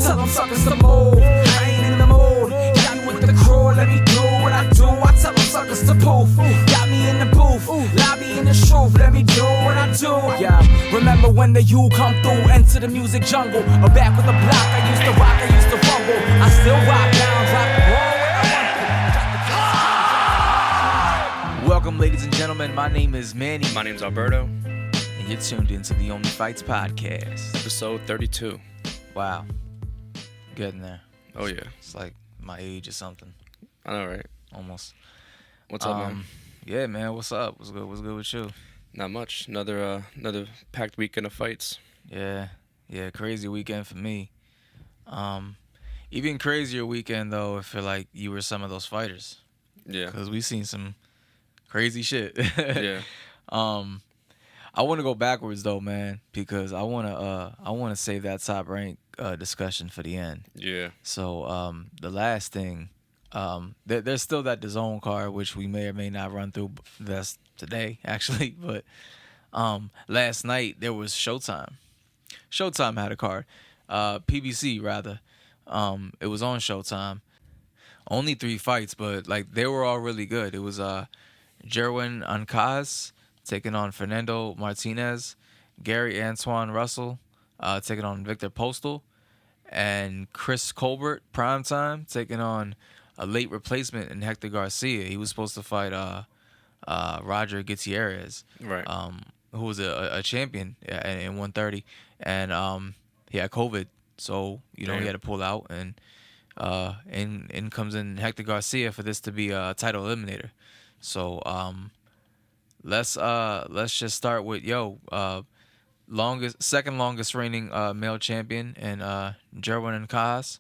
tell them suckers to move. I ain't in the mood. Got me with the crew, let me do what I do. I tell them suckers to poof. Got me in the booth, lobby in the truth. Let me do what I do. Yeah, remember when the U come through, enter the music jungle. Or back with the block, I used to rock, I used to fumble. I still rock down, drop the ball when I want to. Welcome, ladies and gentlemen. My name is Manny. My name's Alberto. And you're tuned into the OnlyFights podcast. Episode 32. Wow. Getting there. Oh, yeah. It's like my age or something. I know, right? Almost. What's up, man? Yeah, man. What's up? What's good? What's good with you? Not much. Another packed weekend of fights. Yeah. Crazy weekend for me. Even crazier weekend though. I feel like you were some of those fighters. Yeah. Because we seen some crazy shit. Yeah. I want to go backwards though, man, because I want to save that top rank discussion for the end. Yeah. So the last thing, there's still that DAZN card, which we may or may not run through. That's today actually, but last night there was Showtime. Showtime had a card, PBC rather. It was on Showtime. Only 3 fights, but like they were all really good. It was Jerwin Ankaz taking on Fernando Martinez, Gary Antoine Russell taking on Victor Postal, and Chris Colbert primetime taking on a late replacement in Hector Garcia. He was supposed to fight Roger Gutierrez, Right. who was a champion in 130, and he had COVID, so he had to pull out, and in comes in Hector Garcia for this to be a title eliminator. So let's just start with second longest reigning male champion and Jerwin Ankaz.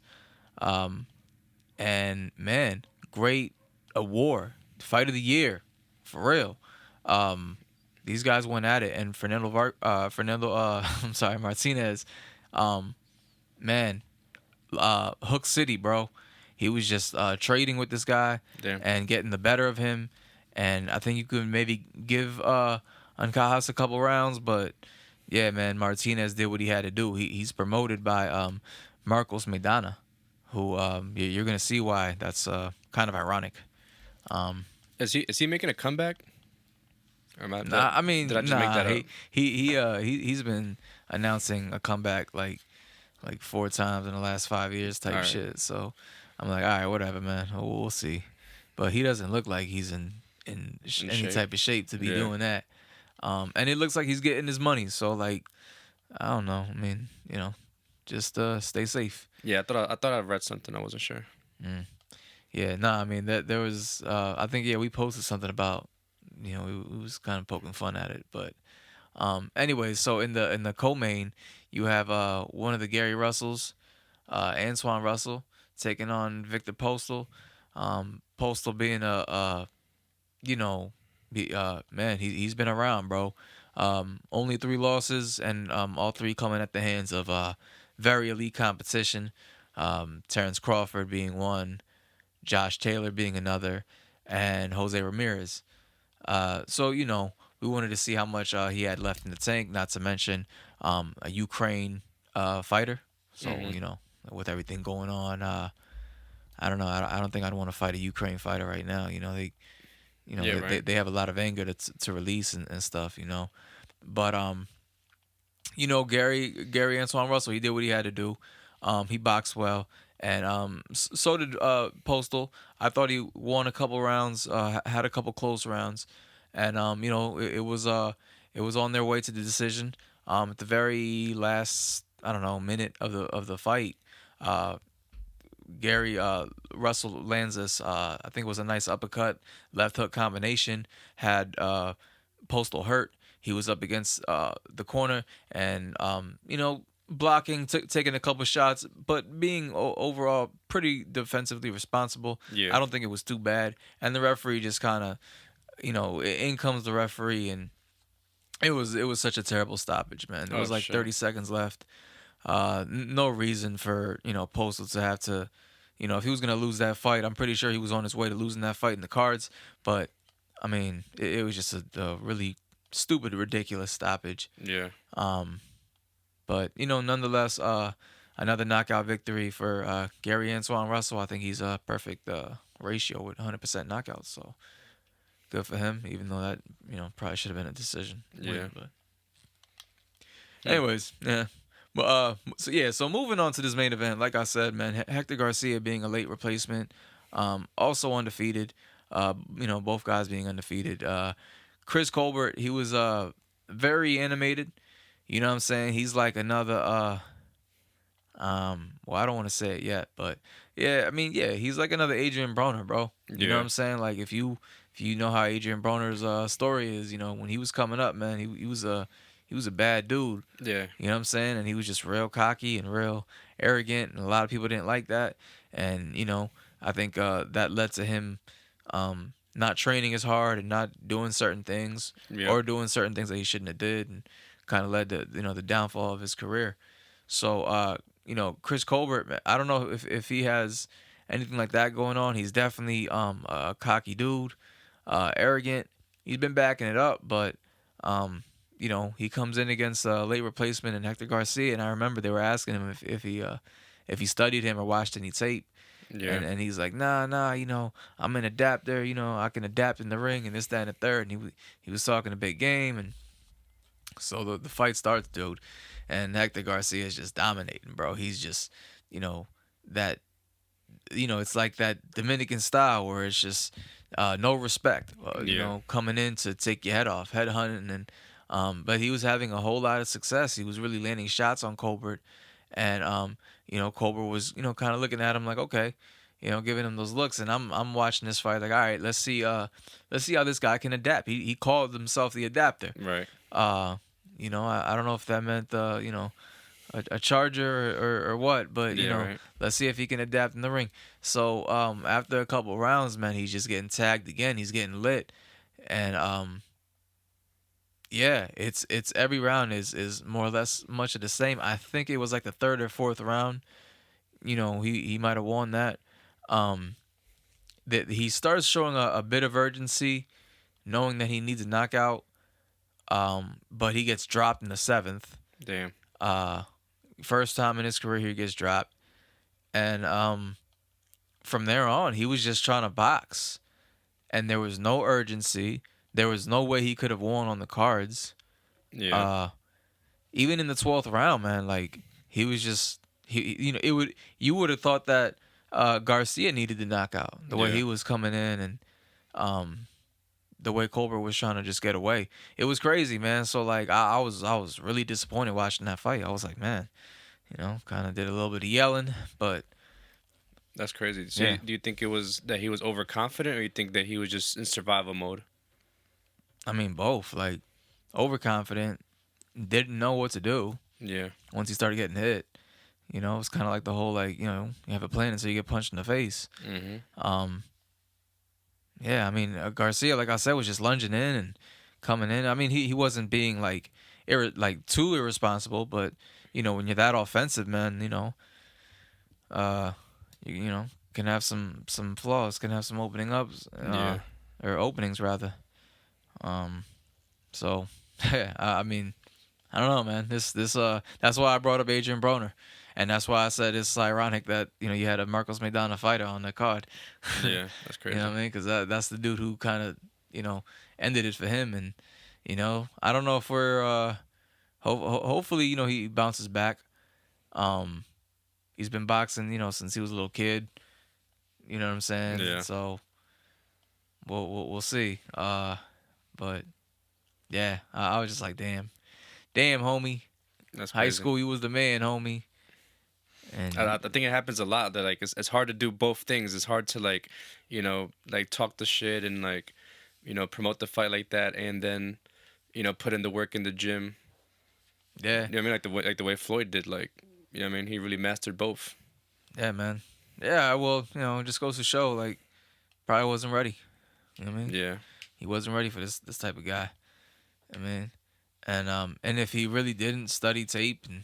And man, great award, fight of the year, for real. These guys went at it, and Martinez, man, Hook City, bro. He was just trading with this guy and getting the better of him. And I think you could maybe give Ankaz a couple rounds, but yeah, man, Martinez did what he had to do. He's promoted by Marcos Maidana, who you're gonna see why that's kind of ironic. Is he making a comeback? Or did I just make that up? He's been announcing a comeback like 4 times in the last 5 years type shit. So I'm like, all right, whatever, man. We'll see. But he doesn't look like he's in any shape. type of shape to be doing that. And it looks like he's getting his money. So like, I don't know. I mean, just stay safe. Yeah, I thought I read something. I wasn't sure. Yeah, I mean there was I think we posted something about we was kind of poking fun at it, but anyways, so in the co-main you have one of the Gary Russells, Antoine Russell taking on Victor Postal. Postal being man, he's been around, bro. Only 3 losses, and all 3 coming at the hands of very elite competition. Terrence Crawford being one, Josh Taylor being another, and Jose Ramirez. So we wanted to see how much he had left in the tank. Not to mention a Ukraine fighter. So with everything going on, I don't know. I don't think I'd want to fight a Ukraine fighter right now. They have a lot of anger to release and stuff. But Gary Antoine Russell, he did what he had to do. He boxed well, and so did Postal. I thought he won a couple rounds, had a couple close rounds, and it was on their way to the decision. At the very last, minute of the fight, Gary Russell lands this, I think it was a nice uppercut, left hook combination, had Postal hurt. He was up against the corner and, blocking, taking a couple shots, but being overall pretty defensively responsible. Yeah. I don't think it was too bad. And the referee just kind of, in comes the referee, and it was such a terrible stoppage, man. There was 30 seconds left. No reason for, Postal to have to, if he was going to lose that fight, I'm pretty sure he was on his way to losing that fight in the cards. But, I mean, it was just a really stupid, ridiculous stoppage. Yeah. But, nonetheless, another knockout victory for Gary Antoine Russell. I think he's a perfect ratio with 100% knockouts. So good for him. Even though that probably should have been a decision Yeah. win. But Hmm. anyways, yeah. But so moving on to this main event, like I said, man, Hector Garcia being a late replacement, also undefeated. Both guys being undefeated. Chris Colbert, he was very animated. You know what I'm saying? He's like another well, I don't want to say it yet, but yeah, I mean, yeah, he's like another Adrian Broner, bro. You know what Yeah. I'm saying? Like if you know how Adrian Broner's story is, when he was coming up, man, he was a bad dude. Yeah. You know what I'm saying? And he was just real cocky and real arrogant, and a lot of people didn't like that. And I think that led to him not training as hard and not doing certain things, Yep. or doing certain things that he shouldn't have did, and kind of led to the downfall of his career. So Chris Colbert, man, I don't know if he has anything like that going on. He's definitely a cocky dude, arrogant. He's been backing it up, but he comes in against a late replacement in Hector Garcia, and I remember they were asking him if he studied him or watched any tape, Yeah. and he's like, nah, I'm an adapter, I can adapt in the ring and this, that, and the third, and he was talking a big game, and so the fight starts, dude, and Hector Garcia is just dominating, bro. He's just, that, it's like that Dominican style where it's just no respect, Yeah. coming in to take your head off, head hunting, and but he was having a whole lot of success. He was really landing shots on Colbert, and Colbert was, kind of looking at him like, okay, giving him those looks, and I'm watching this fight like, all right, let's see how this guy can adapt. He called himself the adapter. Right. Uh, I don't know if that meant a charger or what, but Yeah. Right. let's see if he can adapt in the ring. So after a couple rounds, man, he's just getting tagged again. He's getting lit, and yeah, it's every round is more or less much of the same. I think it was like the third or fourth round. He might have won that. Um, that he starts showing a bit of urgency, knowing that he needs a knockout. But he gets dropped in the seventh. Damn. Uh, First time in his career he gets dropped, and from there on he was just trying to box, and there was no urgency. There was no way he could have won on the cards. Yeah. Uh, Even in the 12th round, man, like he was just you would have thought that Garcia needed the knockout the way Yeah. he was coming in, and um, the way Colbert was trying to just get away. It was crazy, man. So like I was really disappointed watching that fight. I was like, man, kind of did a little bit of yelling, but That's crazy. So, yeah, do you think it was that he was overconfident, or you think that he was just in survival mode? I mean both. Like overconfident, didn't know what to do Yeah. once he started getting hit. It's kind of like the whole like you have a plan until you get punched in the face. Mhm. Um, yeah, I mean Garcia, like I said, was just lunging in and coming in. I mean he wasn't being like like too irresponsible, but when you're that offensive, man, uh, can have some flaws, can have some opening ups, Yeah. or openings rather. Um, so yeah, I mean, I don't know, man. This that's why I brought up Adrian Broner, and that's why I said it's ironic that you had a Marcos Maidana fighter on the card. Yeah. That's You know crazy. what I mean? Because that's the dude who kind of ended it for him, and I don't know if we're hopefully he bounces back. Um, he's been boxing since he was a little kid. You know what I'm saying? Yeah. So we'll see. But yeah, I was just like, damn, homie. That's High crazy. school, you was the man, homie. And I think it happens a lot that like it's hard to do both things. It's hard to like, like talk the shit and like, promote the fight like that, and then, put in the work in the gym. yeah, You know what I mean? Like the way Floyd did. Like, I mean? He really mastered both. yeah, man. Yeah, well, it just goes to show, like, probably wasn't ready. You know what I mean? Yeah. He wasn't ready for this type of guy. I mean, and if he really didn't study tape, and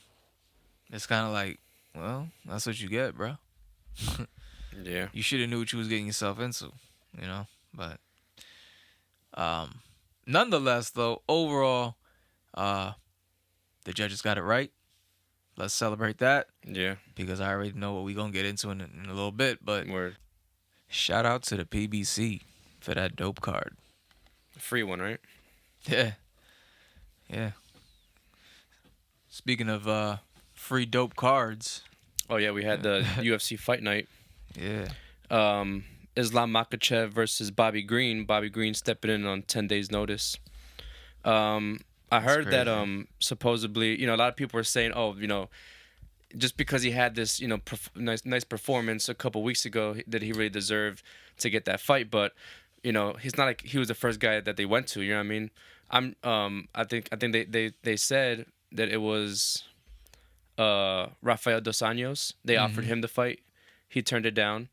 it's kind of like, well, that's what you get, bro. Yeah. You should have knew what you was getting yourself into, But um, nonetheless, though, overall, the judges got it right. let's celebrate that Yeah. because I already know what we're going to get into in a little bit. But Word. shout out to the PBC for that dope card. Free one, right? Yeah. Yeah. Speaking of free dope cards. Oh yeah, we had the UFC fight night. Yeah. Islam Makachev versus Bobby Greene. Bobby Greene stepping in on 10 days notice. I heard that crazy. supposedly, a lot of people were saying, oh, just because he had this, nice performance a couple weeks ago, that he really deserved to get that fight. But, he's not like he was the first guy that they went to. You know what I mean? I think they said that it was Rafael dos Anjos. They offered him the fight. He turned it down,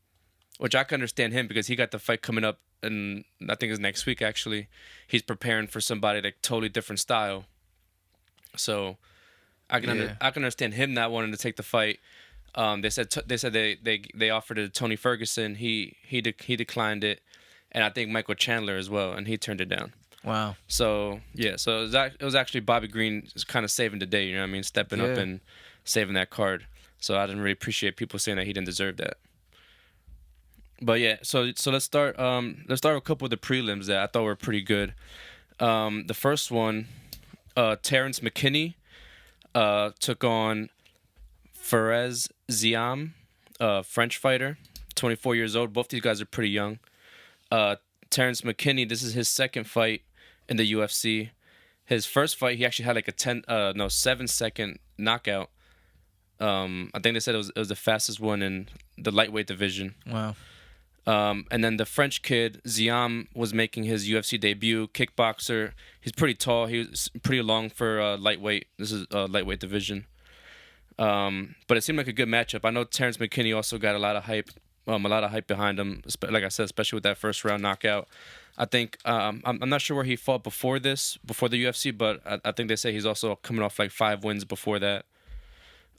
which I can understand him because he got the fight coming up, and I think it's next week actually. He's preparing for somebody like totally different style. So I can understand him not wanting to take the fight. They said they offered it to Tony Ferguson. He declined it, and I think Michael Chandler as well, and he turned it down. Wow. So yeah, so it was actually Bobby Greene kind of saving the day. You know what I mean? Stepping up and saving that card. So I didn't really appreciate people saying that he didn't deserve that. But yeah, so let's start. Let's start with a couple of the prelims that I thought were pretty good. The first one, Terrence McKinney took on Fares Ziam, French fighter, 24 years old. Both these guys are pretty young. Terrence McKinney, this is his second fight in the UFC. His first fight, he actually had like a 7-second knockout. I think they said it was the fastest one in the lightweight division. Wow. And then the French kid, Ziam, was making his UFC debut, kickboxer. He's pretty tall. He was pretty long for lightweight. This is lightweight division. But it seemed like a good matchup. I know Terrence McKinney also got a lot of hype behind him, like I said, especially with that first round knockout. I think, I'm not sure where he fought before the UFC, but I think they say he's also coming off like 5 wins before that.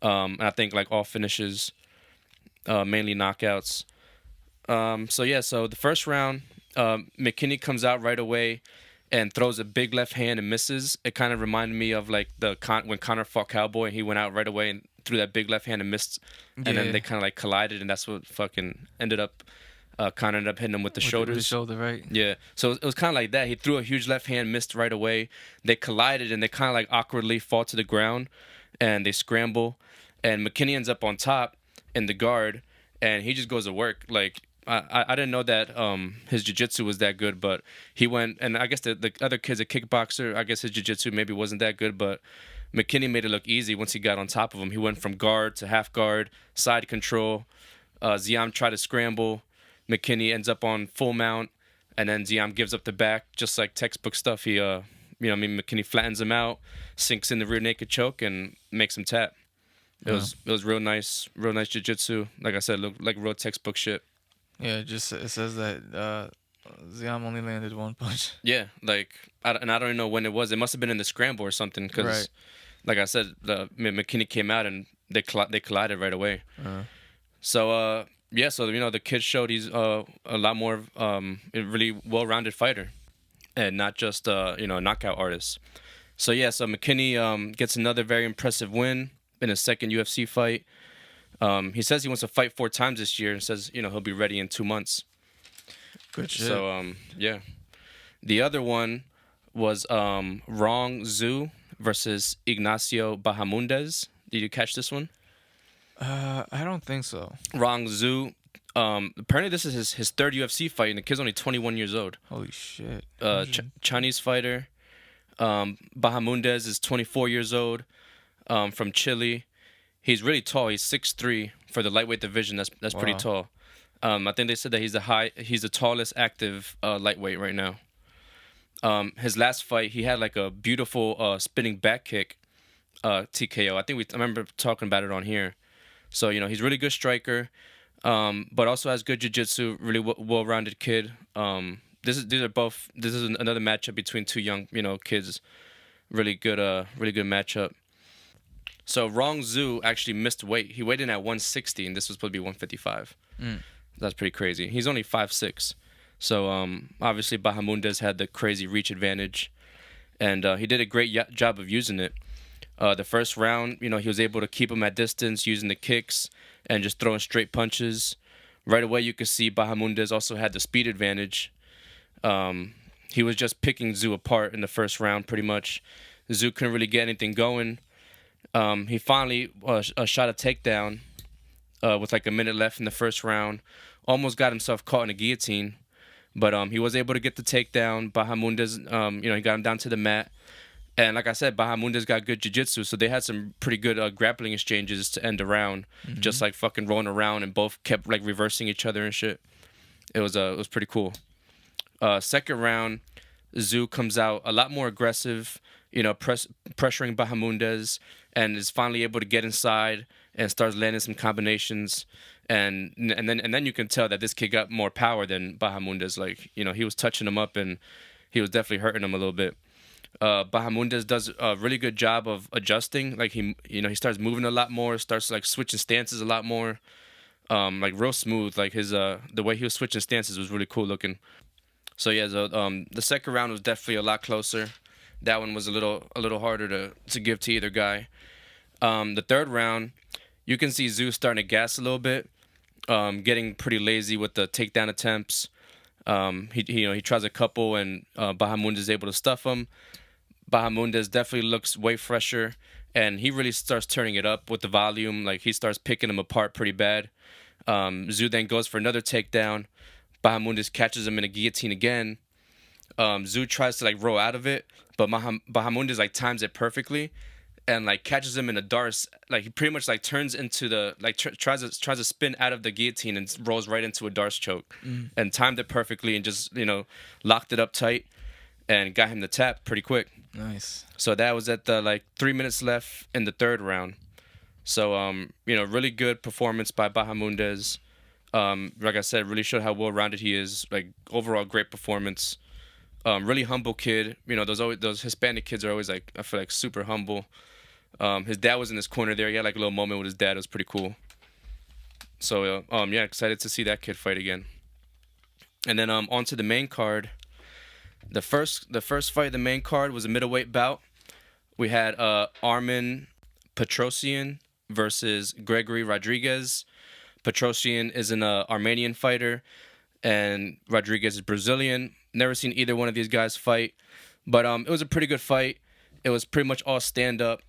And I think like all finishes, mainly knockouts. So the first round, McKinney comes out right away and throws a big left hand and misses. It kind of reminded me of like when Conor fought Cowboy, and he went out right away and threw that big left hand and missed, and then they kind of like collided, and that's what fucking ended up. Conor ended up hitting him with the shoulders. With the shoulder, right? Yeah. So it was kind of like that. He threw a huge left hand, missed right away. They collided, and they kind of like awkwardly fall to the ground, and they scramble, and McKinney ends up on top in the guard, and he just goes to work. Like I didn't know that his jiu-jitsu was that good, but he went, and I guess the other kid's a kickboxer. I guess his jiu-jitsu maybe wasn't that good, but McKinney made it look easy once he got on top of him. He went from guard to half guard, side control. Ziam tried to scramble. McKinney ends up on full mount, and then Ziam gives up the back, just like textbook stuff. He, McKinney flattens him out, sinks in the rear naked choke, and makes him tap. It was real nice jiu-jitsu. Like I said, looked like real textbook shit. Yeah, it says that Ziam only landed 1 punch. Yeah, like, I don't even know when it was. It must have been in the scramble or something, because, like I said, McKinney came out and they collided right away. So the kid showed he's a lot more a really well-rounded fighter, and not just a knockout artist. So McKinney gets another very impressive win in his second UFC fight. He says he wants to fight 4 times this year, and says he'll be ready in 2 months. Good shit. So the other one was Rong Zhu versus Ignacio Bahamundes. Did you catch this one? I don't think so. Rong Zhu. Apparently this is his third UFC fight, and the kid's only 21 years old. Holy shit. Chinese fighter. Bahamundes is 24 years old, from Chile. He's really tall. He's 6'3" for the lightweight division. That's pretty tall. I think they said that he's the tallest active lightweight right now. His last fight, he had like a beautiful spinning back kick TKO. I remember talking about it on here. So he's a really good striker, but also has good jiu-jitsu. Really well-rounded kid. This is another matchup between 2 young kids. Really good matchup. So Rong Zhu actually missed weight. He weighed in at 160, and this was supposed to be 155. That's pretty crazy. He's only 5'6". So obviously Bahamundes had the crazy reach advantage, and he did a great job of using it. The first round, he was able to keep him at distance using the kicks and just throwing straight punches. Right away, you could see Bahamundes also had the speed advantage. He was just picking Tszyu apart in the first round, pretty much. Tszyu couldn't really get anything going. He finally shot a takedown with like a minute left in the first round. Almost got himself caught in a guillotine. But he was able to get the takedown. Bahamundes, he got him down to the mat. And like I said, Bahamundes got good jiu-jitsu, so they had some pretty good grappling exchanges to end the round. Just like fucking rolling around, and both kept like reversing each other and shit. It was pretty cool. Second round, Tszyu comes out a lot more aggressive, pressuring Bahamundes, and is finally able to get inside and starts landing some combinations. And then you can tell that this kid got more power than Bahamundes. Like, he was touching him up, and he was definitely hurting him a little bit. Bahamundes does a really good job of adjusting. Like, he starts moving a lot more, starts like switching stances a lot more, like real smooth. Like his the way he was switching stances was really cool looking. So yeah, the second round was definitely a lot closer. That one was a little harder to give to either guy. The third round, you can see Tszyu starting to gas a little bit, getting pretty lazy with the takedown attempts. He tries a couple, and Bahamundes is able to stuff him. Bahamundes definitely looks way fresher, and he really starts turning it up with the volume. Like, he starts picking him apart pretty bad. Tszyu then goes for another takedown. Bahamundes catches him in a guillotine again. Tszyu tries to like roll out of it, but Bahamundes like times it perfectly, and like catches him in a darce. Like, he pretty much like turns into the like tries to spin out of the guillotine and rolls right into a darce choke, and timed it perfectly, and just locked it up tight and got him the tap pretty quick. Nice. So that was at the like 3 minutes left in the third round. So really good performance by Bahamundes. Like I said, really showed how well-rounded he is. Like, overall great performance. Really humble kid. Those Hispanic kids are always like, I feel like, super humble. His dad was in his corner there. He had like a little moment with his dad. It was pretty cool. So excited to see that kid fight again. And then on to the main card. The first fight of the main card was a middleweight bout. We had Armen Petrosyan versus Gregory Rodriguez. Petrosyan is an Armenian fighter, and Rodriguez is Brazilian. Never seen either one of these guys fight, but it was a pretty good fight. It was pretty much all stand-up.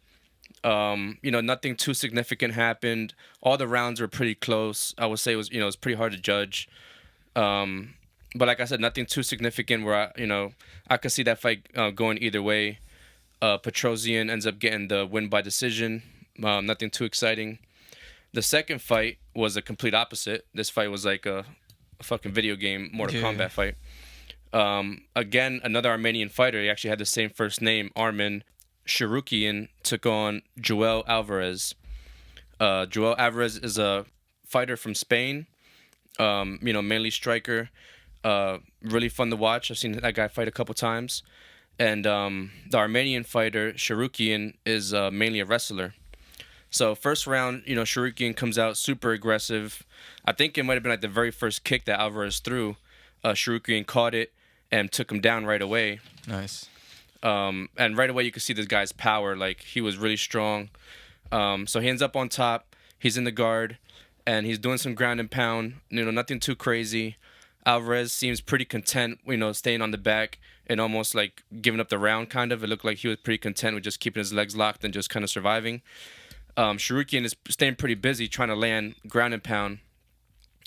Nothing too significant happened. All the rounds were pretty close. I would say it was pretty hard to judge. But like I said, nothing too significant where I could see that fight going either way. Petrosyan ends up getting the win by decision. Nothing too exciting. The second fight was a complete opposite. This fight was like a fucking video game Mortal Kombat fight. Again, another Armenian fighter. He actually had the same first name, Armen. Sharukian took on Joel Alvarez. Joel Alvarez is a fighter from Spain. Mainly striker. Really fun to watch. I've seen that guy fight a couple times. And the Armenian fighter, Sharukian, is mainly a wrestler. So first round, Sharukian comes out super aggressive. I think it might have been like the very first kick that Alvarez threw. Sharukian caught it and took him down right away. Nice. And right away you could see this guy's power. Like, he was really strong. So he ends up on top. He's in the guard, and he's doing some ground and pound. Nothing too crazy. Alvarez seems pretty content, staying on the back and almost like giving up the round, kind of. It looked like he was pretty content with just keeping his legs locked and just kind of surviving. Sharukian is staying pretty busy trying to land ground and pound.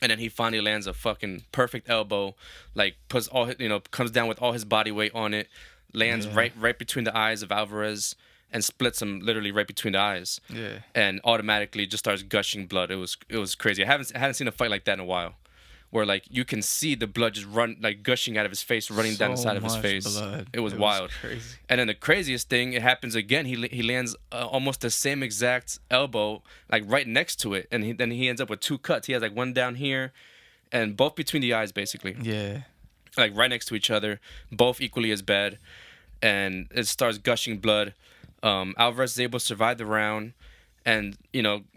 And then he finally lands a fucking perfect elbow, like puts all comes down with all his body weight on it, lands right between the eyes of Alvarez, and splits him literally right between the eyes. Yeah. And automatically just starts gushing blood. It was crazy. I hadn't seen a fight like that in a while, where like you can see the blood just run like gushing out of his face, running down the side of his face. Blood. It was wild. Crazy. And then the craziest thing, it happens again. He lands almost the same exact elbow, like right next to it, and then he ends up with two cuts. He has like one down here, and both between the eyes, basically. Yeah. Like right next to each other, both equally as bad, and it starts gushing blood. Alvarez is able to survive the round, and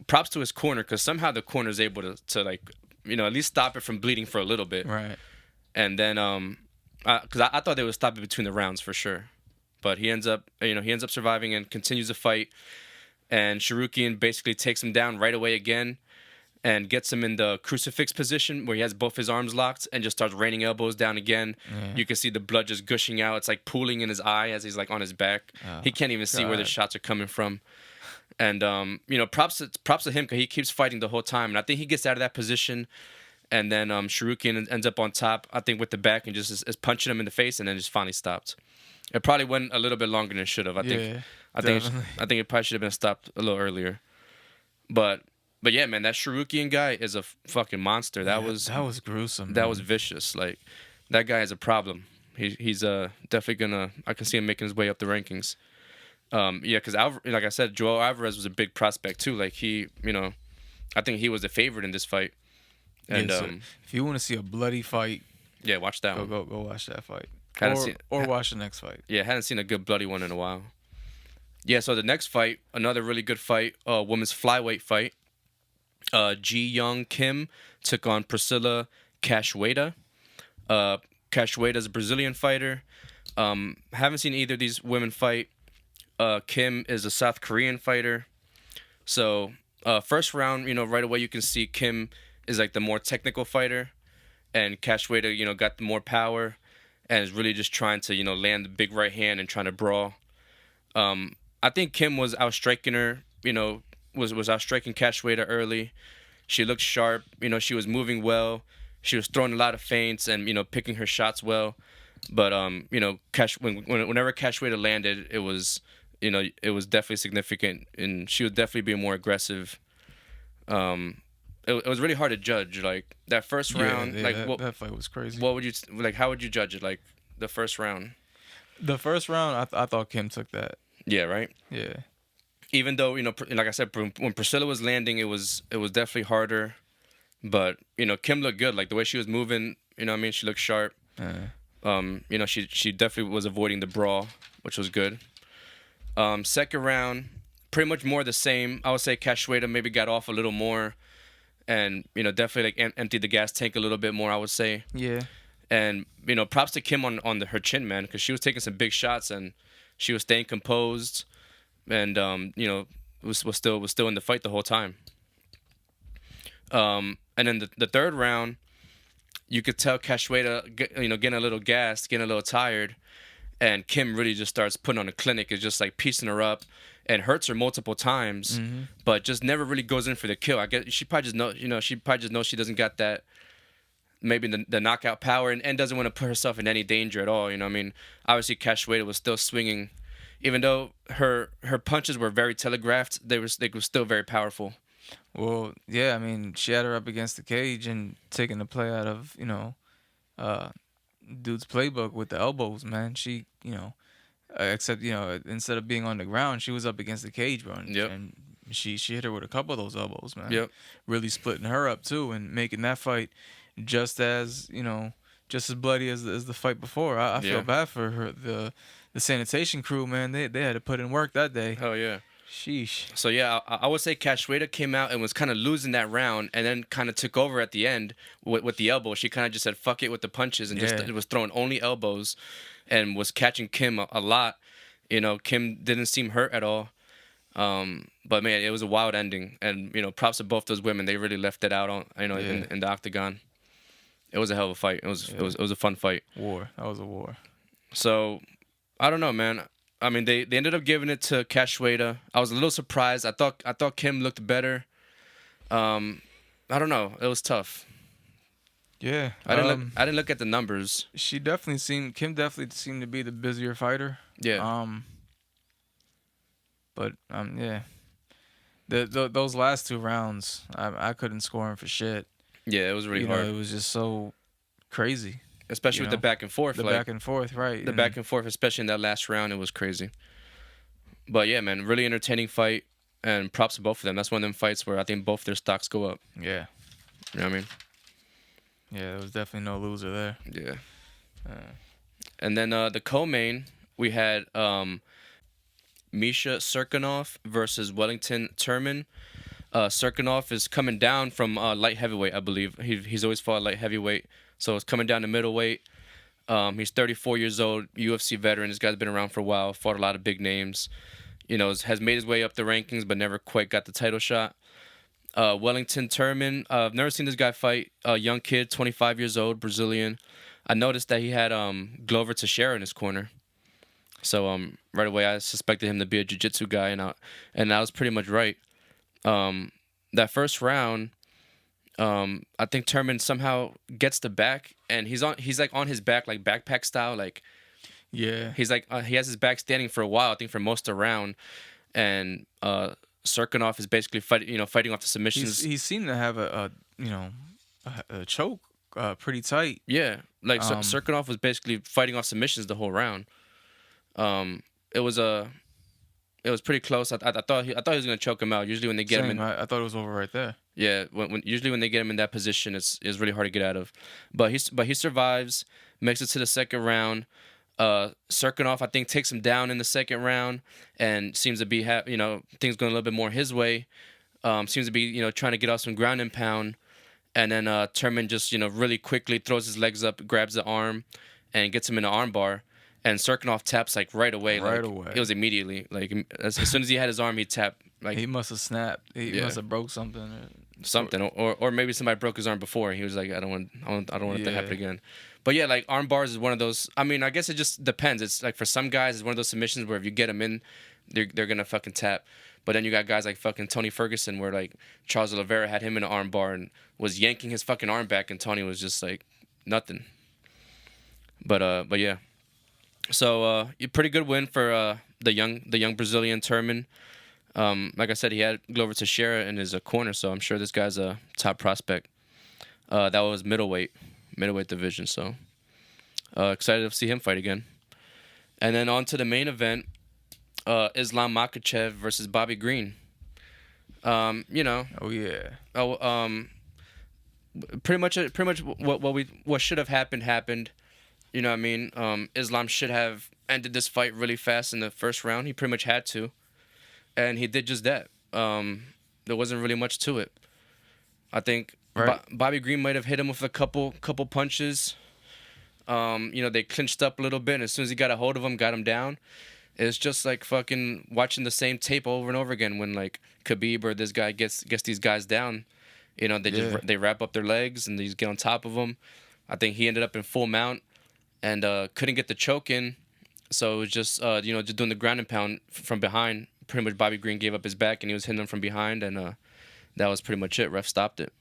props to his corner, because somehow the corner is able to like at least stop it from bleeding for a little bit. Right. And then because I thought they would stop it between the rounds for sure. but he ends up surviving and continues the fight. And Sharukian basically takes him down right away again, and gets him in the crucifix position where he has both his arms locked and just starts raining elbows down again. Yeah. You can see the blood just gushing out. It's like pooling in his eye as he's like on his back. Oh, he can't even see where the shots are coming from. And props to him because he keeps fighting the whole time. And I think he gets out of that position, and then Sharukian ends up on top, I think, with the back, and just is punching him in the face, and then just finally stopped. It probably went a little bit longer than it should have. I think it probably should have been stopped a little earlier. But yeah, man, that Sharukian guy is a fucking monster. That was gruesome. That was vicious. Like, that guy is a problem. He's definitely gonna. I can see him making his way up the rankings. Because like I said, Joel Alvarez was a big prospect too. Like I think he was the favorite in this fight. And so if you want to see a bloody fight, yeah, watch that one. Go watch that fight. Or watch the next fight. Yeah, hadn't seen a good bloody one in a while. Yeah, so the next fight, another really good fight, women's flyweight fight. Ji Young Kim took on Priscila Cachoeira. Cachoeira's a Brazilian fighter. Haven't seen either of these women fight. Kim is a South Korean fighter. So first round, right away you can see Kim is like the more technical fighter, and Cachoeira, got the more power, and is really just trying to, land the big right hand and trying to brawl. I think Kim was outstriking her, was outstriking Cachoeira early. She looked sharp, she was moving well. She was throwing a lot of feints and, picking her shots well. But, whenever Cachoeira landed, it was definitely significant, and she was definitely being more aggressive. It was really hard to judge, like, that first round. That fight was crazy. What would you, how would you judge it, like, the first round? The first round, I thought Kim took that. Yeah, right? Yeah. Even though, like I said, when Priscilla was landing, it was definitely harder. But, Kim looked good. Like, the way she was moving, she looked sharp. She definitely was avoiding the brawl, which was good. Second round, pretty much more the same. I would say Cachoeira maybe got off a little more and, definitely, like, emptied the gas tank a little bit more, I would say. Yeah. And, props to Kim on her chin, man, because she was taking some big shots and she was staying composed, and was still in the fight the whole time. And then the third round, you could tell Cachoeira, getting a little gassed, getting a little tired, and Kim really just starts putting on a clinic. It's just like piecing her up and hurts her multiple times, but just never really goes in for the kill. I guess she probably just knows she doesn't got that. Maybe the knockout power, and doesn't want to put herself in any danger at all. Obviously Cachoeira was still swinging, even though her punches were very telegraphed. They were still very powerful. Well, yeah, I mean, she had her up against the cage and taking the play out of dude's playbook with the elbows, man. She except instead of being on the ground, she was up against the cage, bro. And she hit her with a couple of those elbows, man. Yep. Really splitting her up too, and making that fight just as bloody as the fight before. I feel bad for her. The sanitation crew, man, they had to put in work that day. Oh yeah. Sheesh. So yeah, I would say Cachoeira came out and was kind of losing that round, and then kind of took over at the end with the elbow. She kind of just said fuck it with the punches and just was throwing only elbows, and was catching Kim a lot. Kim didn't seem hurt at all. But man, it was a wild ending, and props to both those women. They really left it out on in the octagon. It was a hell of a fight. It was a fun fight. That was a war. So I don't know, man. I mean, they ended up giving it to Cachoeira. I was a little surprised. I thought Kim looked better. I don't know. It was tough. Yeah. I didn't look at the numbers. Kim definitely seemed to be the busier fighter. Yeah. But yeah. Those last two rounds, I couldn't score him for shit. Yeah, it was really hard. It was just so crazy. Especially with the back and forth. Back and forth, right. The back and forth, especially in that last round, it was crazy. But yeah, man, really entertaining fight, and props to both of them. That's one of them fights where I think both their stocks go up. Yeah. You know what I mean? Yeah, there was definitely no loser there. Yeah. And then the co-main, we had Misha Serkinov versus Wellington Turman. Serkinov is coming down from light heavyweight, I believe. He's always fought light heavyweight, so it's coming down to middleweight. He's 34 years old, UFC veteran. This guy's been around for a while, fought a lot of big names. Has made his way up the rankings, but never quite got the title shot. Wellington Turman. I've never seen this guy fight. A young kid, 25 years old, Brazilian. I noticed that he had Glover Teixeira in his corner. So right away I suspected him to be a jiu-jitsu guy, and I was pretty much right. That first round, I think Turman somehow gets the back, and he's like on his back, like backpack style, like Yeah. he's like he has his back standing for a while, I think for most of the round, and Serkinov is basically fighting off the submissions. He seemed to have a choke pretty tight. Yeah, like Serkinov was basically fighting off submissions the whole round. It was pretty close. I thought he was gonna choke him out. Usually when they get him in, I thought it was over right there. yeah, usually when they get him in that position, it's really hard to get out of. But he survives, makes it to the second round. Serkinov, I think, takes him down in the second round, and seems to be things going a little bit more his way. Seems to be trying to get off some ground and pound, and then Turman just really quickly throws his legs up, grabs the arm, and gets him in an arm bar. And Serkinov taps like right away. Right like, away. It was immediately. Like as soon as he had his arm, he tapped. Like He must have snapped. He must have broke something. something, or maybe somebody broke his arm before. He was like, I don't want it to happen Yeah. again. But yeah, like arm bars is one of those. I mean, I guess it just depends. It's like for some guys, it's one of those submissions where if you get them in, they're gonna fucking tap. But then you got guys like fucking Tony Ferguson, where like Charles Oliveira had him in an arm bar and was yanking his fucking arm back, and Tony was just like nothing. But yeah. So a pretty good win for the young Brazilian Turman. Like I said, he had Glover Teixeira in his corner, so I'm sure this guy's a top prospect. That was middleweight division, so excited to see him fight again. And then on to the main event, Islam Makachev versus Bobby Greene. Oh yeah. Pretty much what should have happened. You know what I mean? Islam should have ended this fight really fast in the first round. He pretty much had to. And he did just that. There wasn't really much to it. I think Right. Bobby Greene might have hit him with a couple punches. They clinched up a little bit, and as soon as he got a hold of him, got him down. It's just like fucking watching the same tape over and over again when like Khabib or this guy gets these guys down. They wrap up their legs and they just get on top of them. I think he ended up in full mount and couldn't get the choke in, so it was just just doing the ground and pound from behind. Pretty much Bobby Greene gave up his back and he was hitting them from behind, and that was pretty much it. Ref stopped it.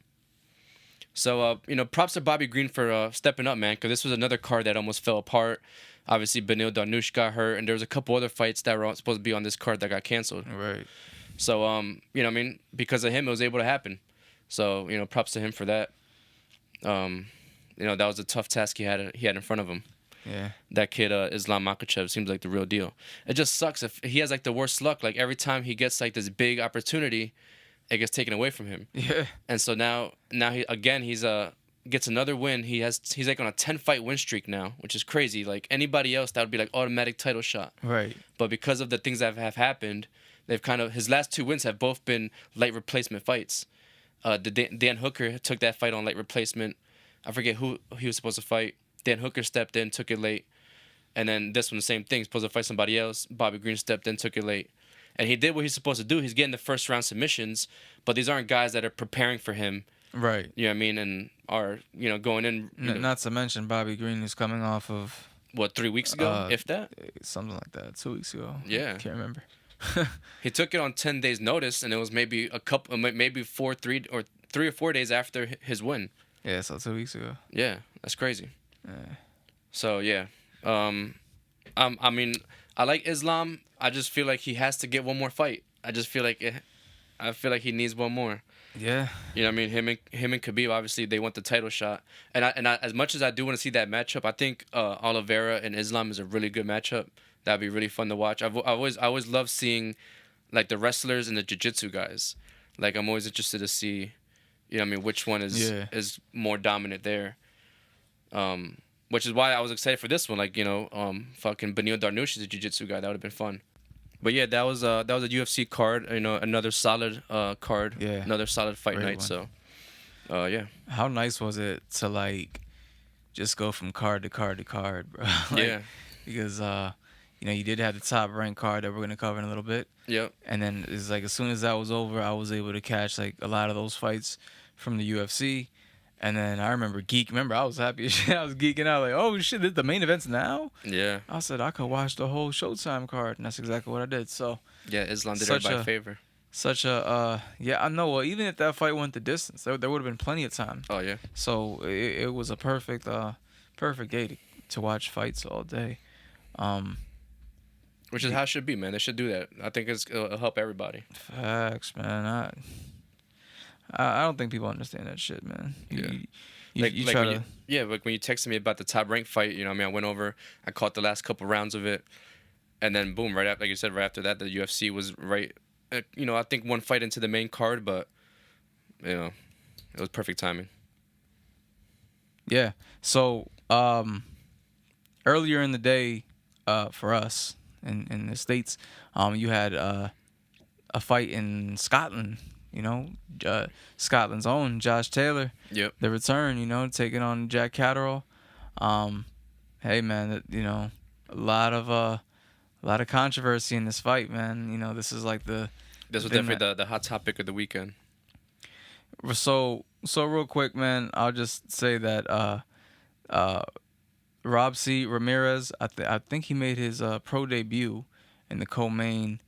So props to Bobby Greene for stepping up, man, because this was another card that almost fell apart. Obviously, Beneil Dariush got hurt, and there was a couple other fights that were supposed to be on this card that got canceled. Right. So because of him, it was able to happen. So props to him for that. That was a tough task he had in front of him. Yeah. That kid, Islam Makachev, seems like the real deal. It just sucks if he has like the worst luck. Like every time he gets like this big opportunity, it gets taken away from him. Yeah. And so now he's gets another win. He's like on a 10-fight win streak now, which is crazy. Like anybody else, that would be like automatic title shot. Right. But because of the things that have happened, they've his last two wins have both been light replacement fights. Dan Hooker took that fight on light replacement. I forget who he was supposed to fight. Dan Hooker stepped in, took it late. And then this one, the same thing. Supposed to fight somebody else. Bobby Greene stepped in, took it late. And he did what he's supposed to do. He's getting the first round submissions, but these aren't guys that are preparing for him. Right. You know what I mean? And are, going in. Not to mention Bobby Greene is coming off of 3 weeks ago, if that? something like that, 2 weeks ago. Yeah. Can't remember. He took it on 10 days notice, and it was maybe maybe 3 or 4 days after his win. Yeah, so 2 weeks ago. Yeah, that's crazy. Yeah. So yeah, I mean, I like Islam. I just feel like he has to get one more fight. I feel like he needs one more. Yeah. You know what I mean? Him and Khabib, obviously they want the title shot. And I as much as I do want to see that matchup, I think Oliveira and Islam is a really good matchup. That'd be really fun to watch. I always love seeing like the wrestlers and the jiu-jitsu guys. Like I'm always interested to see, which one is more dominant there. Which is why I was excited for this one. Like, fucking Beneil Dariush is a jiu-jitsu guy. That would have been fun. But yeah, that was a UFC card. Another solid card. Yeah. Another solid fight Great night. one. So, yeah. How nice was it to just go from card to card to card, bro. Yeah. Because you did have the top ranked card that we're gonna cover in a little bit. Yep. And then it's like as soon as that was over, I was able to catch like a lot of those fights from the UFC. And then I remember I was happy as shit. I was geeking out like, oh shit, this the main event's now? Yeah. I said I could watch the whole Showtime card, and that's exactly what I did. So Yeah, Islam did Such everybody a- a favor. such a yeah, I know. Well, even if that fight went the distance, there would have been plenty of time. Oh yeah. So it was a perfect day to watch fights all day. Which is how it should be, man. They should do that. I think it'll help everybody. Facts, man. I don't think people understand that shit, man. You try to. Like when you texted me about the top ranked fight, you know, what I mean, I went over, I caught the last couple rounds of it, and then boom, right after, like you said, right after that, the UFC was right. I think one fight into the main card, but it was perfect timing. Yeah. So earlier in the day, for us in the States, you had a fight in Scotland. Scotland's own Josh Taylor. Yep. The return. Taking on Jack Catterall. Hey man, a lot of controversy in this fight, man. This is like This was definitely the hot topic of the weekend. So real quick, man, I'll just say that Rob C. Ramirez, I think he made his pro debut in the co-main,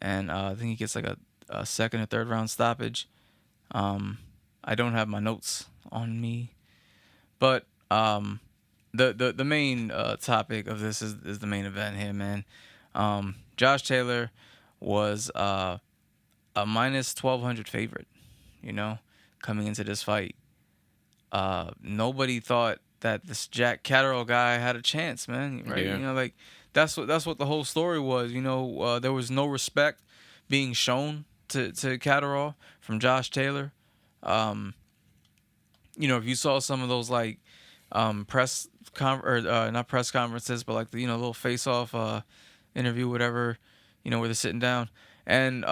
and I think he gets like a second or third round stoppage. I don't have my notes on me, but the main topic of this is the main event here, man. Josh Taylor was a minus 1,200 favorite, coming into this fight. Nobody thought that this Jack Catterall guy had a chance, man. Right? Yeah. That's what the whole story was. There was no respect being shown to Catterall from Josh Taylor. If you saw some of those like not press conferences, but like the little face off interview, whatever, where they're sitting down, and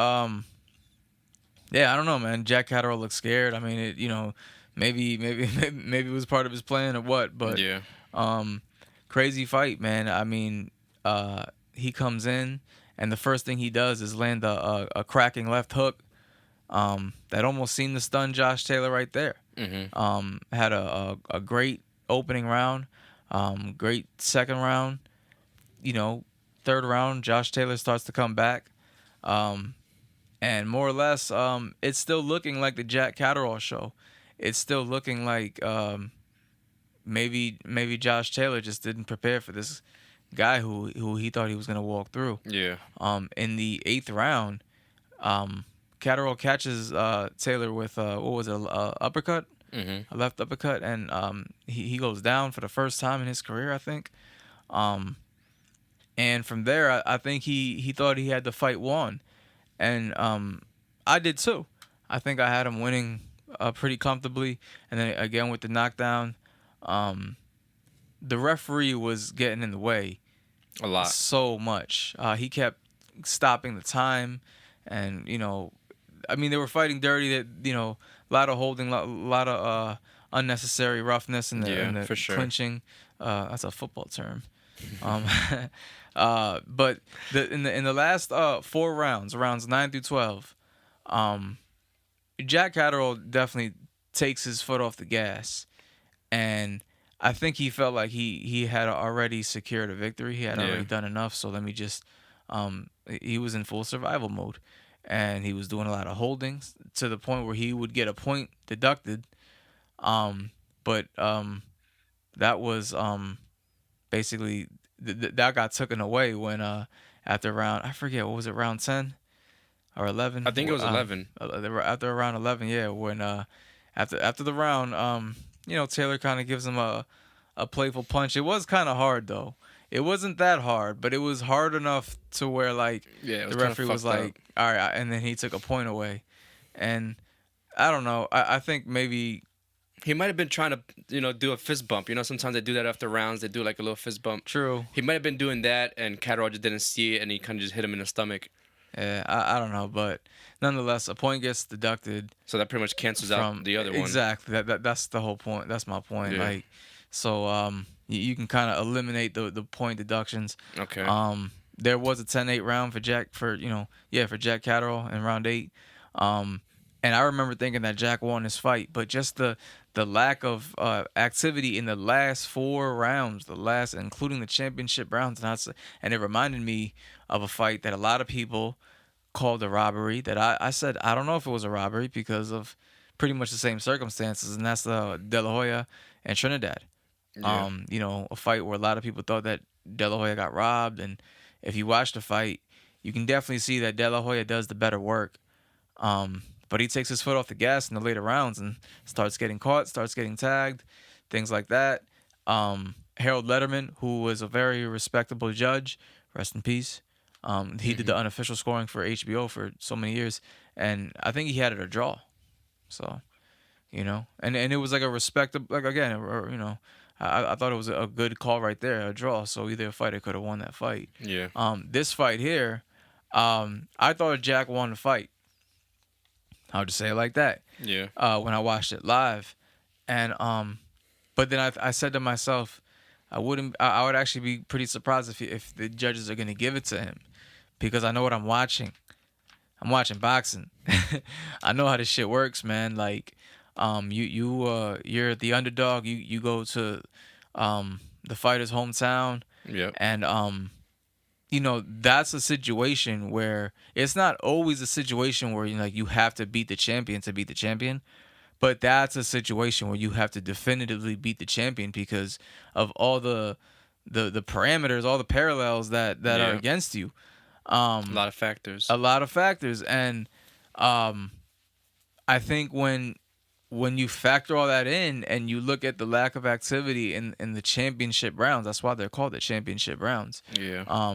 yeah, I don't know, man. Jack Catterall looked scared. I mean, maybe it was part of his plan or what, but Yeah. Crazy fight, man. I mean, he comes in and the first thing he does is land a cracking left hook that almost seemed to stun Josh Taylor right there. Mm-hmm. Had a great opening round, great second round. Third round, Josh Taylor starts to come back. And more or less, it's still looking like the Jack Catterall show. It's still looking like maybe Josh Taylor just didn't prepare for this guy who he thought he was gonna walk through. Yeah. In the 8th round, Catterall catches Taylor with a uppercut, Mm-hmm. a left uppercut, and he goes down for the first time in his career, I think. And from there, I think he thought he had the fight won, and I did too. I think I had him winning pretty comfortably, and then again with the knockdown, the referee was getting in the way A lot. so much. He kept stopping the time, and they were fighting dirty. That a lot of holding, a lot of unnecessary roughness in the for sure. clinching. That's a football term. But in the last 4 rounds, rounds 9 through 12, Jack Catterall definitely takes his foot off the gas, and I think he felt like he had already secured a victory. He had already done enough. So let me just he was in full survival mode, and he was doing a lot of holdings to the point where he would get a point deducted. But that was basically that got taken away when after round, I forget, what was it, round 10 or 11? I think it was 11. After round 11, yeah, when after the round, Taylor kind of gives him a playful punch. It was kind of hard though. It wasn't that hard, but it was hard enough to where like the referee was like, all right, and then he took a point away, and I don't know. I think maybe he might have been trying to, do a fist bump. Sometimes they do that after rounds. They do like a little fist bump. True. He might have been doing that, and Catterall just didn't see it, and he kind of just hit him in the stomach. Yeah, I don't know, but nonetheless, a point gets deducted. So that pretty much cancels out the other one. Exactly. That's the whole point. That's my point. Yeah. Like, So you can kind of eliminate the point deductions. Okay. There was a 10-8 round for Jack Catterall in round 8. And I remember thinking that Jack won this fight, but just the lack of activity in the last 4 rounds, the last including the championship rounds, and it reminded me of a fight that a lot of people called a robbery. That I said I don't know if it was a robbery because of pretty much the same circumstances, and that's the De La Hoya and Trinidad. Yeah. A fight where a lot of people thought that De La Hoya got robbed, and if you watch the fight, you can definitely see that De La Hoya does the better work. But he takes his foot off the gas in the later rounds and starts getting caught, starts getting tagged, things like that. Harold Letterman, who was a very respectable judge, rest in peace. He did the unofficial scoring for HBO for so many years, and I think he had it a draw. So, and it was like a respectable, like again, I thought it was a good call right there, a draw. So either fighter could have won that fight. Yeah. This fight here, I thought Jack won the fight. I'll just say it like that. Yeah. When I watched it live, and but then I said to myself, I would actually be pretty surprised if the judges are gonna give it to him, because I know what I'm watching. I'm watching boxing. I know how this shit works, man. Like, you're the underdog. You go to the fighter's hometown, Yep. and that's a situation where it's not always a situation where you have to beat the champion to beat the champion, but that's a situation where you have to definitively beat the champion because of all the parameters, all the parallels that are Yeah. against you. A lot of factors. A lot of factors, and I think when you factor all that in and you look at the lack of activity in the championship rounds, that's why they're called the championship rounds. Yeah.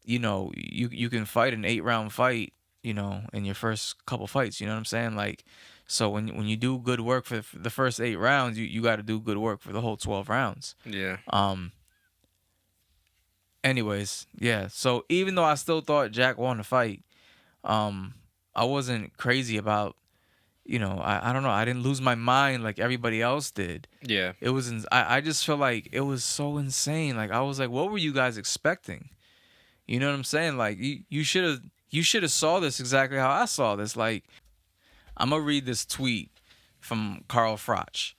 You can fight an 8-round fight, in your first couple fights. You know what I'm saying? Like, so when you do good work for the first 8 rounds, you got to do good work for the whole 12 rounds. Yeah. Anyways, yeah. So even though I still thought Jack won the fight, I wasn't crazy about, I don't know. I didn't lose my mind like everybody else did. Yeah. It was, I just felt like it was so insane. Like, I was like, what were you guys expecting? You know what I'm saying? Like, you should have saw this exactly how I saw this. Like, I'm gonna read this tweet from Carl Froch.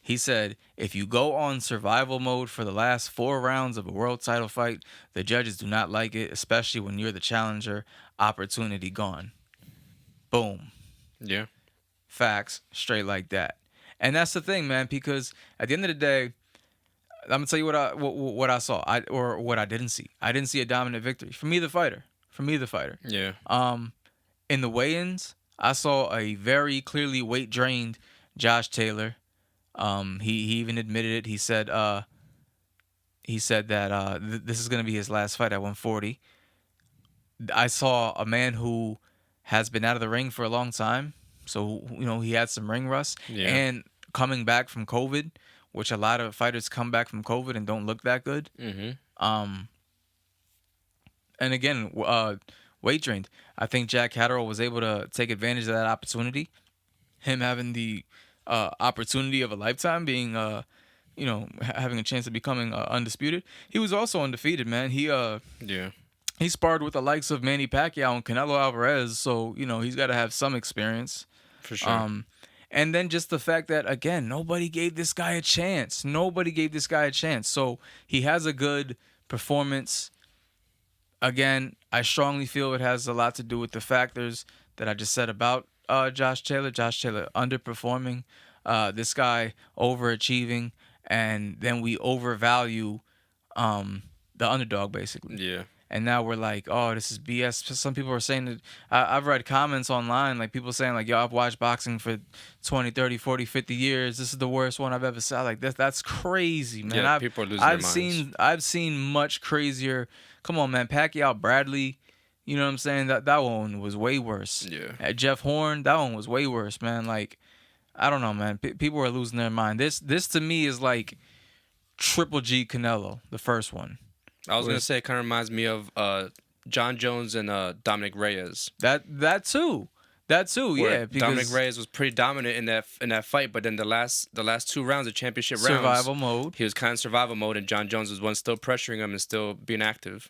He said, if you go on survival mode for the last 4 rounds of a world title fight, the judges do not like it, especially when you're the challenger. Opportunity gone. Boom. Yeah. Facts, straight like that. And that's the thing, man, because at the end of the day, I'm gonna tell you what I saw, or what I didn't see. I didn't see a dominant victory. For me, the fighter. Yeah. In the weigh-ins, I saw a very clearly weight drained Josh Taylor. He even admitted it. He said that this is gonna be his last fight at 140. I saw a man who has been out of the ring for a long time, so he had some ring rust, Yeah. and coming back from COVID, which a lot of fighters come back from COVID and don't look that good. Mm-hmm. And again, weight drained. I think Jack Catterall was able to take advantage of that opportunity. Him having the opportunity of a lifetime, being having a chance of becoming undisputed. He was also undefeated, man. Yeah. He sparred with the likes of Manny Pacquiao and Canelo Alvarez, so he's got to have some experience. For sure. And then just the fact that, again, nobody gave this guy a chance. So he has a good performance. Again, I strongly feel it has a lot to do with the factors that I just said about Josh Taylor. Josh Taylor underperforming, this guy overachieving, and then we overvalue the underdog, basically. Yeah. And now we're like, oh, this is BS. Some people are saying that. I've read comments online, like people saying, like, yo, I've watched boxing for 20, 30, 40, 50 years. This is the worst one I've ever seen. Like, that's crazy, man. Yeah, people are losing their minds. I've seen much crazier. Come on, man. Pacquiao, Bradley, you know what I'm saying? That one was way worse. Yeah. Jeff Horn, that one was way worse, man. Like, I don't know, man. People are losing their mind. This to me is like Triple G Canelo, the first one. I was gonna say it kind of reminds me of John Jones and Dominic Reyes. That too. That too, Where yeah, Dominic because Reyes was pretty dominant in that fight, but then the last 2 rounds, the championship rounds, survival mode. he was kind of survival mode, and John Jones was one still pressuring him and still being active.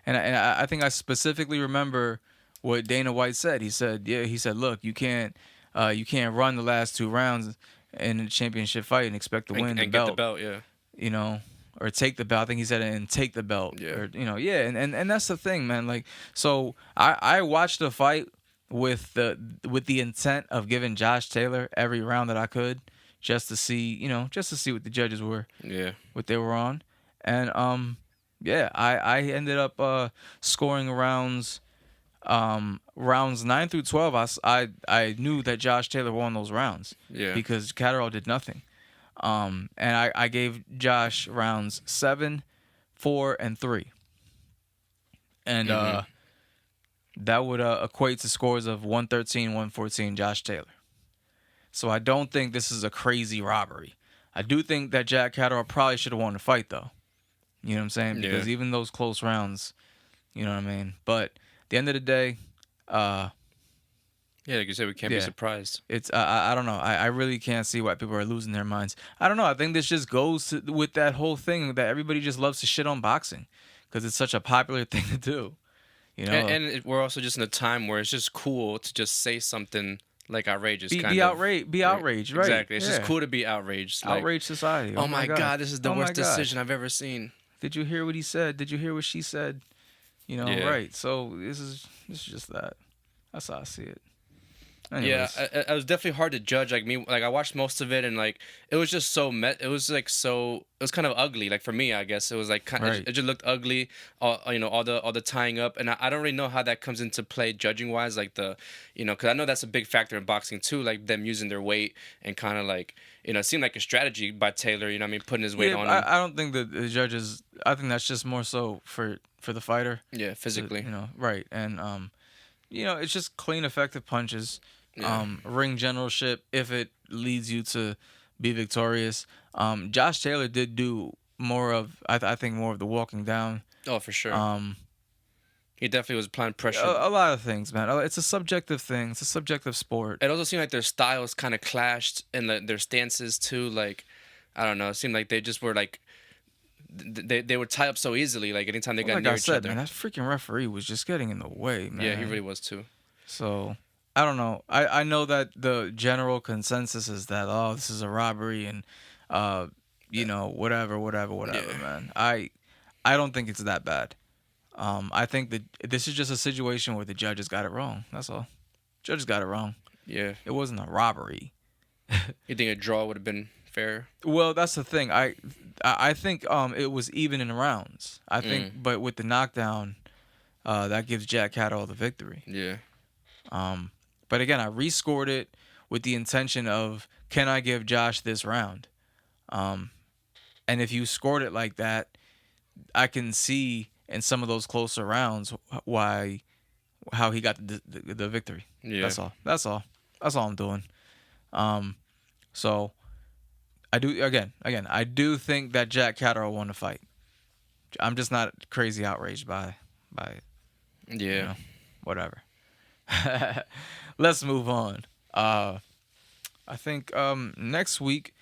And I think I specifically remember what Dana White said. He said, look, you can't run the last 2 rounds in a championship fight and expect to win the and belt. get the belt, yeah. You know, or take the belt. I think he said it, and take the belt. Yeah. Or, and that's the thing, man. Like, so I watched the fight with the intent of giving Josh Taylor every round that I could, just to see what the judges were, what they were on, and I ended up scoring rounds 9 through 12. I knew that Josh Taylor won those rounds, because Catterall did nothing, and I gave Josh rounds 7, 4, and 3, and that would equate to scores of 113, 114, Josh Taylor. So I don't think this is a crazy robbery. I do think that Jack Catterall probably should have won the fight, though. You know what I'm saying? Because even those close rounds, you know what I mean? But at the end of the day, like you said, we can't be surprised. It's I don't know. I really can't see why people are losing their minds. I don't know. I think this just goes with that whole thing that everybody just loves to shit on boxing because it's such a popular thing to do. You know, and we're also just in a time where it's just cool to just say something like outrageous. Be outraged, right? Exactly. It's just cool to be outraged. Like, outrage society. Oh my God, this is the worst decision I've ever seen. Did you hear what he said? Did you hear what she said? You know, right? So this is just that. That's how I see it. Anyways. Yeah, it was definitely hard to judge. Like I watched most of it, and like it was just so it was kind of ugly. Like for me, I guess it was like it just looked ugly. All the tying up, and I don't really know how that comes into play judging wise. Like because I know that's a big factor in boxing too. Like them using their weight and kind of like it seemed like a strategy by Taylor. You know what I mean, putting his weight on him. I don't think that the judges. I think that's just more so for the fighter. Yeah, physically. Right, and it's just clean, effective punches. Ring generalship if it leads you to be victorious. Josh Taylor did do more of I think more of the walking down. Oh, for sure. He definitely was applying pressure. A lot of things, man. It's a subjective thing. It's a subjective sport. It also seemed like their styles kind of clashed and their stances too. Like I don't know. It seemed like they just were like they would tie up so easily. Like anytime they got near each other. Man, that freaking referee was just getting in the way, man. Yeah, he really was too. So. I don't know. I know that the general consensus is that this is a robbery and whatever, man. I don't think it's that bad. I think that this is just a situation where the judges got it wrong. That's all. Judges got it wrong. Yeah. It wasn't a robbery. You think a draw would have been fair? Well, that's the thing. I think it was even in rounds. I think, but with the knockdown, that gives Jack Catterall the victory. Yeah. But again, I rescored it with the intention of, can I give Josh this round? And if you scored it like that, I can see in some of those closer rounds how he got the victory. Yeah. That's all I'm doing. So I do I do think that Jack Catterall won the fight. I'm just not crazy outraged by it. Yeah. Whatever. Let's move on. I think next week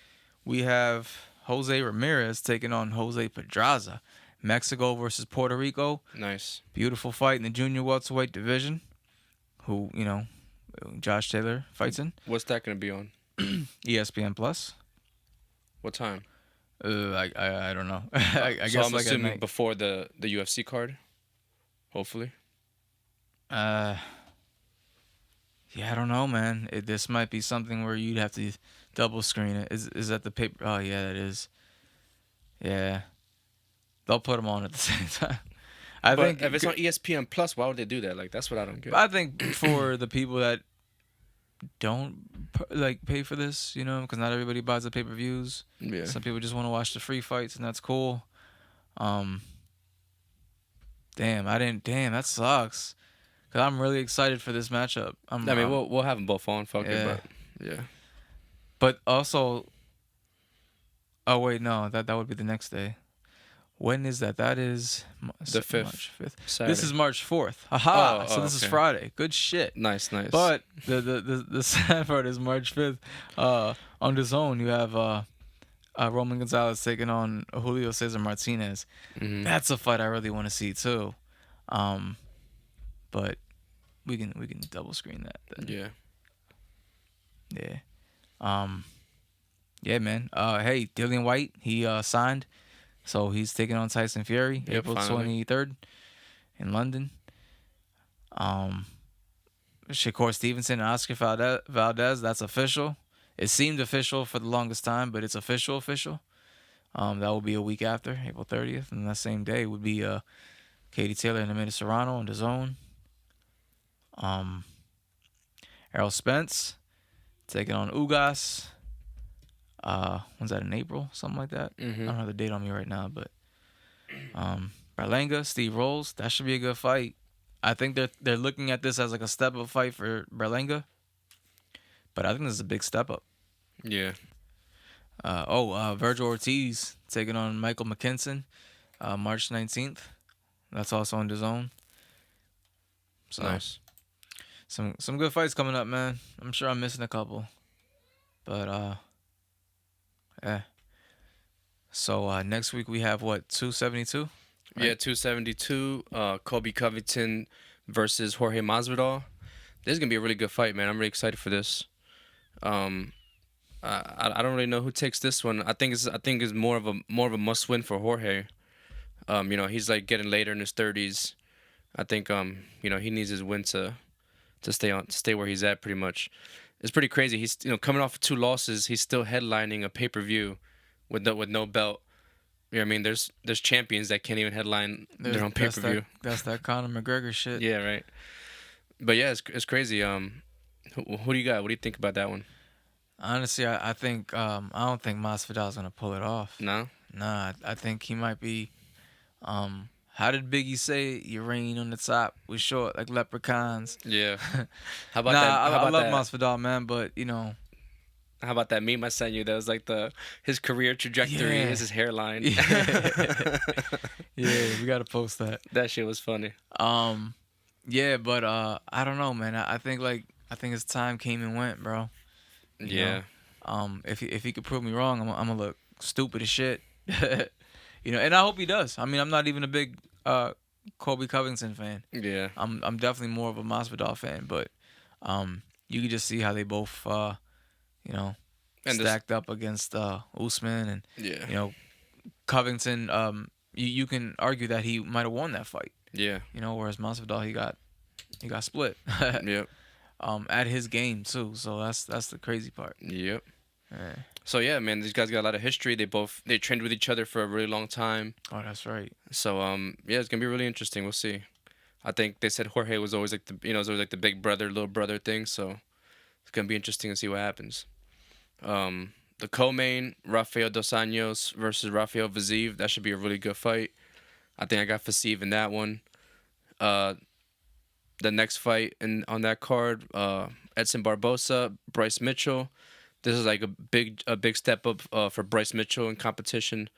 we have Jose Ramirez taking on Jose Pedraza. Mexico versus Puerto Rico. Nice. Beautiful fight in the junior welterweight division. Who, Josh Taylor fights in. What's that going to be on? ESPN Plus. What time? I don't know. I guess I'm assuming before the UFC card. Hopefully. Yeah, I don't know, man. This might be something where you'd have to double screen it. Is that the paper? Oh, yeah, that is. Yeah. They'll put them on at the same time. I think if it's on ESPN Plus, why would they do that? Like, that's what I don't get. I think for the people that don't pay for this, because not everybody buys the pay-per-views. Yeah. Some people just want to watch the free fights, and that's cool. Damn, that sucks. Cause I'm really excited for this matchup. We'll have them both on, fuck it, but yeah. But also, oh wait, no, that would be the next day. When is that? That is The 5th. March 5th. Saturday. This is March 4th. Aha! So this is okay. Friday. Good shit. Nice. But the sad part is March 5th. On the zone, you have Roman Gonzalez taking on Julio Cesar Martinez. Mhm. That's a fight I really want to see too. But we can double screen that then. Yeah. Yeah. Yeah, man. Hey, Dillian White, he signed. So he's taking on Tyson Fury April finally. 23rd in London. Shakur Stevenson and Oscar Valdez, that's official. It seemed official for the longest time, but it's official. That will be a week after, April 30th. And that same day would be Katie Taylor and Amanda Serrano on the zone. Errol Spence taking on Ugas. When's that, in April? Something like that. I don't have the date on me right now, but Berlanga, Steve Rolls, that should be a good fight. I think they're looking at this as like a step up fight for Berlanga, but I think this is a big step up. Yeah. Virgil Ortiz taking on Michael McKinson, March 19th. That's also on the zone. So Nice. Some good fights coming up, man. I'm sure I'm missing a couple, but yeah. So next week we have what, 272? Right? Yeah, 272. Colby Covington versus Jorge Masvidal. This is gonna be a really good fight, man. I'm really excited for this. I don't really know who takes this one. I think it's more of a must win for Jorge. He's like getting later in his 30s. I think he needs his win to stay where he's at pretty much. It's pretty crazy. He's coming off 2 losses. He's still headlining a pay-per-view with no belt. You know what I mean? There's champions that can't even headline their own pay-per-view. That's that Conor McGregor shit. Yeah, right. But yeah, it's crazy. Who do you got? What do you think about that one? Honestly, I think I don't think Masvidal's gonna pull it off. No? Nah, I think he might be. How did Biggie say it? You reign on the top. We short like leprechauns. Yeah. How about Nah, that? I love Masvidal, man, but How about that meme I sent you? That was like his career trajectory. Yeah. Is his hairline. Yeah. Yeah, we gotta post that. That shit was funny. Yeah, but I don't know, man. I think his time came and went, bro. Yeah. If he could prove me wrong, I'm gonna look stupid as shit. And I hope he does. I mean, I'm not even a big Colby Covington fan. Yeah. I'm definitely more of a Masvidal fan, but you can just see how they both and stacked up against Usman and Yeah. Covington. You can argue that he might have won that fight. Yeah. Whereas Masvidal he got split. Yep. At his game too. So that's the crazy part. Yep. Yeah. So yeah, man, these guys got a lot of history. They trained with each other for a really long time. Oh, that's right. So yeah, it's gonna be really interesting. We'll see. I think they said Jorge was always like the big brother, little brother thing. So it's gonna be interesting to see what happens. The co-main, Rafael Dos Anjos versus Rafael Fiziev. That should be a really good fight. I think I got Fiziev in that one. The next fight on that card, Edson Barbosa, Bryce Mitchell. This is like a big step up for Bryce Mitchell in competition.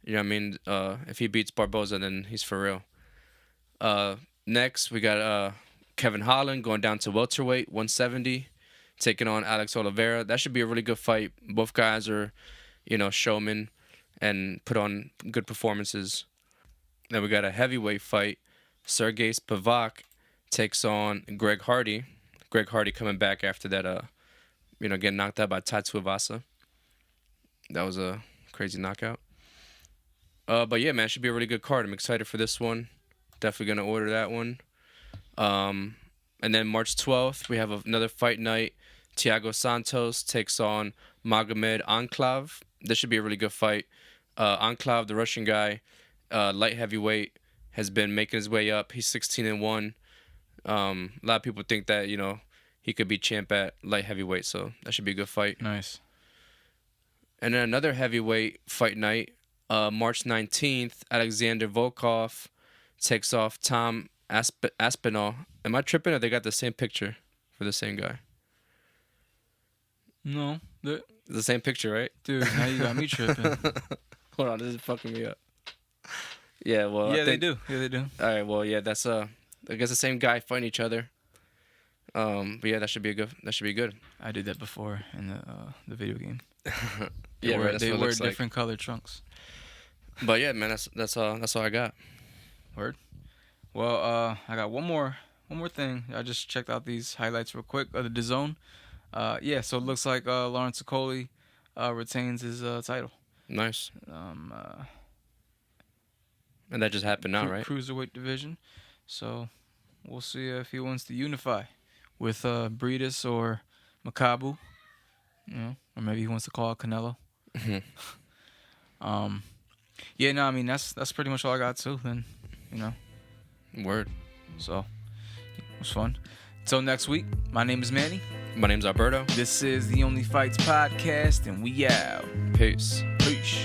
You know what I mean? If he beats Barboza, then he's for real. Next, we got Kevin Holland going down to welterweight, 170, taking on Alex Oliveira. That should be a really good fight. Both guys are, showmen and put on good performances. Then we got a heavyweight fight. Sergey Spivak takes on Greg Hardy. Greg Hardy coming back after that, getting knocked out by Tai Tuivasa. That was a crazy knockout. But yeah, man, it should be a really good card. I'm excited for this one. Definitely gonna order that one. And then March 12th, we have another fight night. Thiago Santos takes on Magomed Ankalaev. This should be a really good fight. Ankalaev, the Russian guy, light heavyweight, has been making his way up. He's 16-1. A lot of people think that he could be champ at light heavyweight, so that should be a good fight. Nice. And then another heavyweight fight night, March 19th, Alexander Volkov takes off Tom Aspinall. Am I tripping or they got the same picture for the same guy? No. The same picture, right? Dude, now you got me tripping. Hold on, this is fucking me up. Yeah, well, Yeah, I they think, do. Yeah, they do. All right, well, yeah, that's I guess the same guy fighting each other. But yeah, that should be good. That should be good. I did that before in the video game. Yeah, right. That's They what it wear looks different colored trunks. like. But yeah, man, that's all I got. Word. Well, I got one more thing. I just checked out these highlights real quick of the DAZN. Yeah, so it looks like Lawrence Okoli retains his title. Nice. And that just happened now, right? Cruiserweight division. So we'll see if he wants to unify with Breedis or Makabu. You know, or maybe he wants to call out Canelo. Yeah, no, I mean that's pretty much all I got too. Then, you know. Word. So it was fun. Until next week, my name is Manny. My name's Alberto. This is the Only Fights podcast, and we out. Peace. Peace.